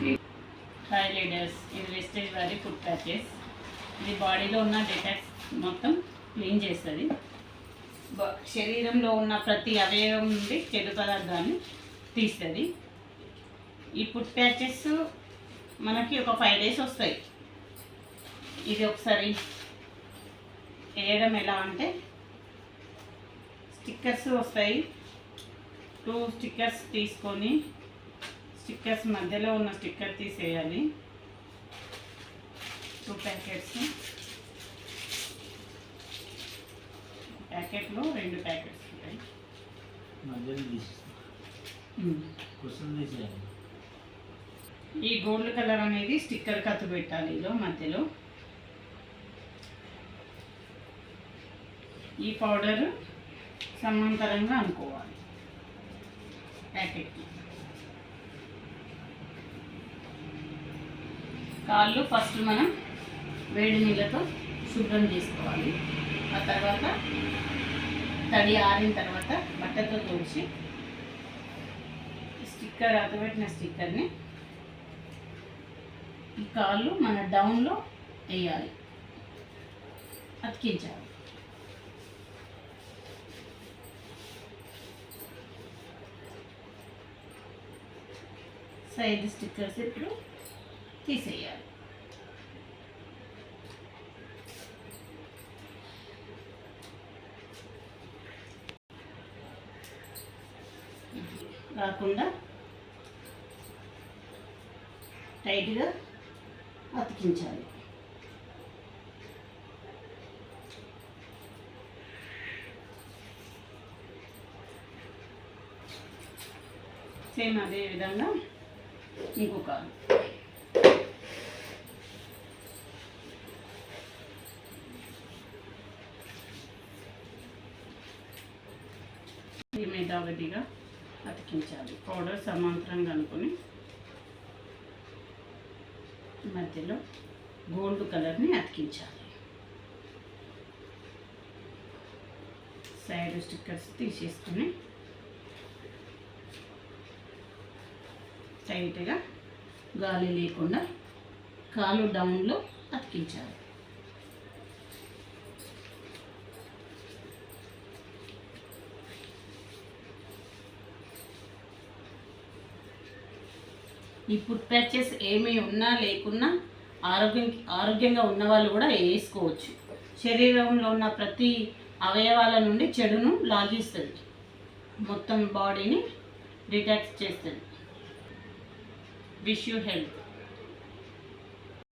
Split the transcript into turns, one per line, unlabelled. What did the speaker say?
Hi leaders, ఇది wastage వారి food patches. ఇది బాడీలో ఉన్న డిటాక్స్ మొత్తం క్లీన్ చేస్తుంది. శరీరంలో ఉన్న ప్రతి అవయవం నుండి చెడు పదార్థాన్ని తీస్తుంది. ఈ ఫుడ్ ప్యాచెస్ మనకి ఒక 5 days వస్తాయి. ఇది ఒకసారి వేయడం ఎలా అంటే, స్టిక్కర్స్ వస్తాయి. 2 స్టిక్కర్స్ తీసుకొని స్టిక్కర్స్ మధ్యలో ఉన్న స్టిక్కర్ తీసేయాలి. 2 ప్యాకెట్స్, ప్యాకెట్లో 2 ప్యాకెట్స్ ఉంటాయి. ఈ గోల్డ్ కలర్ అనేది స్టిక్కర్ కత్తు పెట్టాలి. ఇలా మధ్యలో ఈ పౌడర్ సమాంతరంగా అనుకోవాలి ప్యాకెట్కి. కాళ్ళు ఫస్ట్ మనం వేడి నీళ్ళతో శుభ్రం చేసుకోవాలి. ఆ తర్వాత తడి ఆరిన తర్వాత బట్టతో తుడిచి స్టిక్కర్ అతపెట్టిన స్టిక్కర్ని ఈ కాళ్ళు మన డౌన్లో వేయాలి, అతికించాలి. సైడ్ స్టిక్కర్స్ ఇప్పుడు తీసేయాలి. రాకుండా టైట్గా అతికించాలి. సేమ్ అదే విధంగా ఇంకొక మీద ఒకటిగా అతికించాలి. పౌడర్ సమాంతరంగా అనుకొని మధ్యలో గోల్డ్ కలర్ని అతికించాలి. సైడ్ స్టిక్కర్స్ తీసేసుకుని టైట్గా గాలి లేకుండా కాలు డౌన్లో అతికించాలి. ఈ ఫుడ్ ప్యాచెస్ ఏమీ ఉన్నా లేకున్నా ఆరోగ్యంగా ఉన్న వాళ్ళు కూడా వేసుకోవచ్చు. శరీరంలో ఉన్న ప్రతి అవయవాల నుండి చెడును లాగిస్తుంది, మొత్తం బాడీని డిటాక్స్ చేస్తుంది. Wish you health.